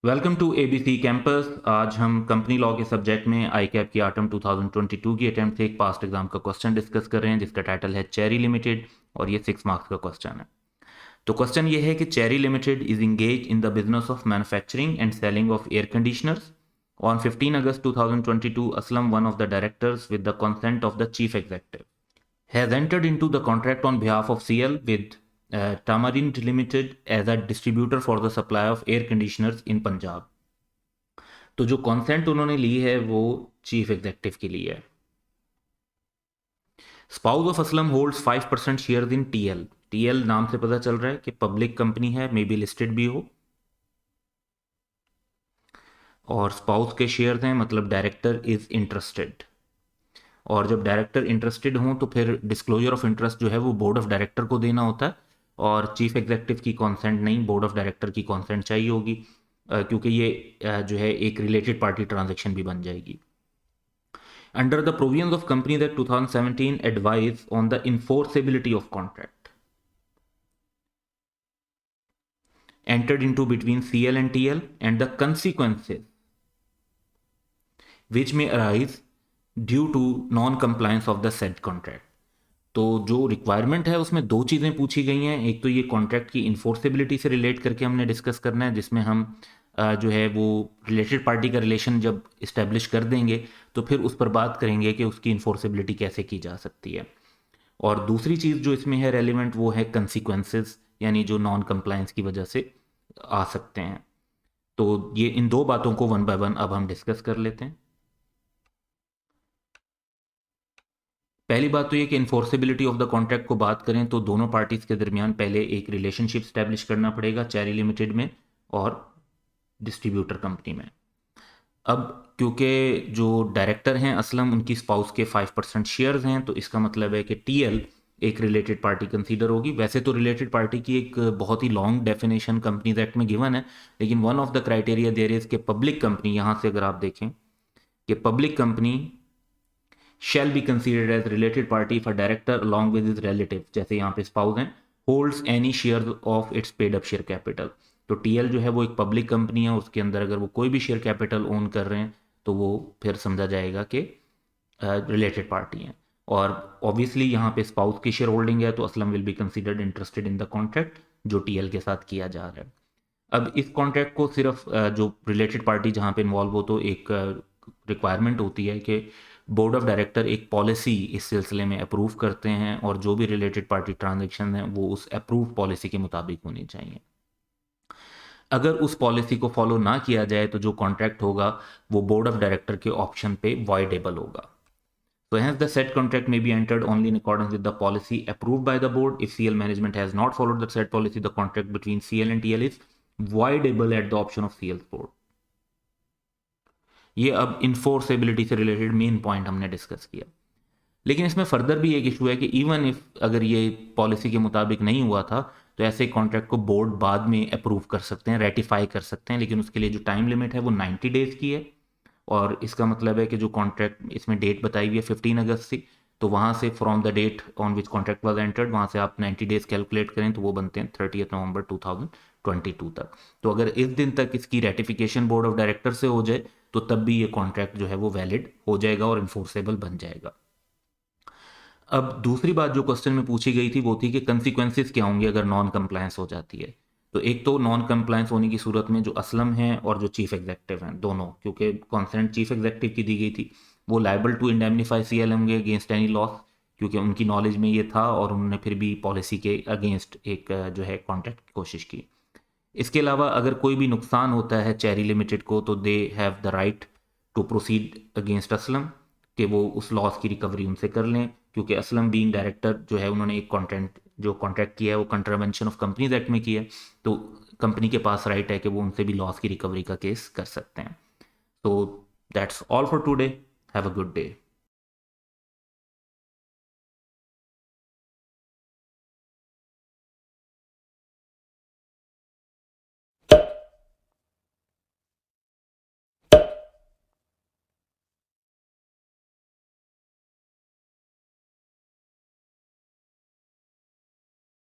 Welcome to ABC campus. आज हम company law के सब्जेक्ट में आई कैप की आटम 2022 की अटेम्प्ट से एक पास्ट एग्जाम का क्वेश्चन डिस्कस कर रहे हैं जिसका टाइटल है चेरी लिमिटेड और ये 6 मार्क्स का क्वेश्चन है। तो क्वेश्चन ये है कि cherry limited is engage in the business of manufacturing and selling of air conditioners. On 15 August 2022 Aslam, one of the directors with the consent of the chief executive, has entered into the contract on behalf of CL with Tamarind Limited as a distributor for the supply of air conditioners in Punjab। तो जो consent उन्होंने ली है वो chief executive के लिए है। Spouse of Aslam holds 5% share in TL. TL नाम से पता चल रहा है कि पब्लिक कंपनी है, मे बी लिस्टेड भी हो। और स्पाउस के शेयर हैं मतलब डायरेक्टर इज इंटरेस्टेड। और जब डायरेक्टर इंटरेस्टेड हों तो फिर डिस्क्लोजर ऑफ इंटरेस्ट जो है वो बोर्ड ऑफ डायरेक्टर को देना होता है और चीफ एग्जेक्टिव की कॉन्सेंट नहीं, बोर्ड ऑफ डायरेक्टर की कॉन्सेंट चाहिए होगी, क्योंकि ये जो है एक रिलेटेड पार्टी ट्रांजेक्शन भी बन जाएगी। Under the provisions of companies act 2017 advise on the enforceability of contract entered into between CL and TL and the consequences which may arise due to non-compliance of the said contract। तो जो requirement है उसमें दो चीज़ें पूछी गई हैं। एक तो ये कॉन्ट्रैक्ट की इन्फोर्सेबिलिटी से रिलेट करके हमने डिस्कस करना है, जिसमें हम जो है वो रिलेटेड पार्टी का रिलेशन जब इस्टेब्लिश कर देंगे तो फिर उस पर बात करेंगे कि उसकी इन्फोर्सेबिलिटी कैसे की जा सकती है। और दूसरी चीज़ जो इसमें है रेलिवेंट वो है कंसिक्वेंसेस, यानी जो नॉन कंप्लायंस की वजह से आ सकते हैं। तो ये इन दो बातों को वन बाय वन अब हम डिस्कस कर लेते हैं। पहली बात तो ये कि इन्फोर्सेबिलिटी ऑफ द कॉन्ट्रैक्ट को बात करें तो दोनों पार्टीज के दरमियान पहले एक रिलेशनशिप स्टैब्लिश करना पड़ेगा, चेरी लिमिटेड में और डिस्ट्रीब्यूटर कंपनी में। अब क्योंकि जो डायरेक्टर हैं असलम, उनकी स्पाउस के 5% शेयर्स हैं, तो इसका मतलब है कि टीएल एक रिलेटेड पार्टी कंसीडर होगी। वैसे तो रिलेटेड पार्टी की एक बहुत ही लॉन्ग डेफिनेशन कंपनीज एक्ट में गिवन है, लेकिन one of the criteria there is के पब्लिक कंपनी, यहाँ से अगर आप देखें कि public company shall be considered as related party if a director along with his relative, जैसे यहाँ पे स्पाउस हैं, holds any share of its paid up share capital। तो टीएल जो है वो एक पब्लिक कंपनी है, उसके अंदर अगर वो कोई भी शेयर कैपिटल ओन कर रहे हैं तो वो फिर समझा जाएगा कि रिलेटेड पार्टी हैं। और ऑब्वियसली यहाँ पे स्पाउस की शेयर होल्डिंग है तो Aslam will be considered interested in the contract जो टीएल के साथ किया जा रहा है। अब इस कॉन्ट्रैक्ट को सिर्फ जो रिलेटेड पार्टी जहाँ पे इन्वॉल्व हो तो एक रिक्वायरमेंट होती है कि बोर्ड ऑफ डायरेक्टर एक पॉलिसी इस सिलसिले में अप्रूव करते हैं और जो भी रिलेटेड पार्टी ट्रांजैक्शन हैं वो उस अप्रूव पॉलिसी के मुताबिक होनी चाहिए। अगर उस पॉलिसी को फॉलो ना किया जाए तो जो कॉन्ट्रैक्ट होगा वो बोर्ड ऑफ डायरेक्टर के ऑप्शन पे वॉइडेबल होगा। So hence the said contract may be entered only in accordance with the policy approved by the board. If CL management has not followed the said policy, the contract between CL and TL is voidable at the option of CL's board। ये अब इन्फोर्सेबिलिटी से related main point हमने discuss किया। लेकिन इसमें further भी एक issue है कि इवन इफ अगर ये पॉलिसी के मुताबिक नहीं हुआ था तो ऐसे कॉन्ट्रैक्ट को बोर्ड बाद में अप्रूव कर सकते हैं, रेटिफाई कर सकते हैं, लेकिन उसके लिए जो टाइम लिमिट है वो 90 डेज की है। और इसका मतलब है कि जो कॉन्ट्रैक्ट इसमें डेट बताई हुई है 15 अगस्त से, तो वहाँ से from the date on which contract was entered वहाँ से आप 90 डेज कैलकुलेट करें तो वो बनते हैं 30 नवंबर 2022 तक। तो अगर इस दिन तक इसकी रेटिफिकेशन बोर्ड ऑफ डायरेक्टर से हो जाए तो तब भी ये कॉन्ट्रैक्ट जो है वो वैलिड हो जाएगा और इन्फोर्सेबल बन जाएगा। अब दूसरी बात जो क्वेश्चन में पूछी गई थी वो थी कि कंसिक्वेंसेस क्या होंगे अगर नॉन कंप्लायंस हो जाती है। तो एक तो नॉन कंप्लायंस होने की सूरत में जो असलम है और जो चीफ एग्जेक्टिव हैं दोनों, क्योंकि कॉन्सेंट चीफ एग्जेक्टिव की दी गई थी, वो लाइबल टू इंडेमनीफाई सीएल होंगे अगेंस्ट एनी लॉस, क्योंकि उनकी नॉलेज में ये था और उन्होंने फिर भी पॉलिसी के अगेंस्ट एक जो है कॉन्ट्रैक्ट की कोशिश की। इसके अलावा अगर कोई भी नुकसान होता है चेरी लिमिटेड को तो they have the right to proceed against Aslam, कि वो उस लॉस की रिकवरी उनसे कर लें, क्योंकि असलम बीइंग डायरेक्टर जो है उन्होंने एक कॉन्ट्रैक्ट किया है वो कंट्रावेंशन ऑफ कंपनीज एक्ट में किया है, तो कंपनी के पास राइट है कि वो उनसे भी लॉस की रिकवरी का केस कर सकते हैं। तो that's all for today. Have a good day.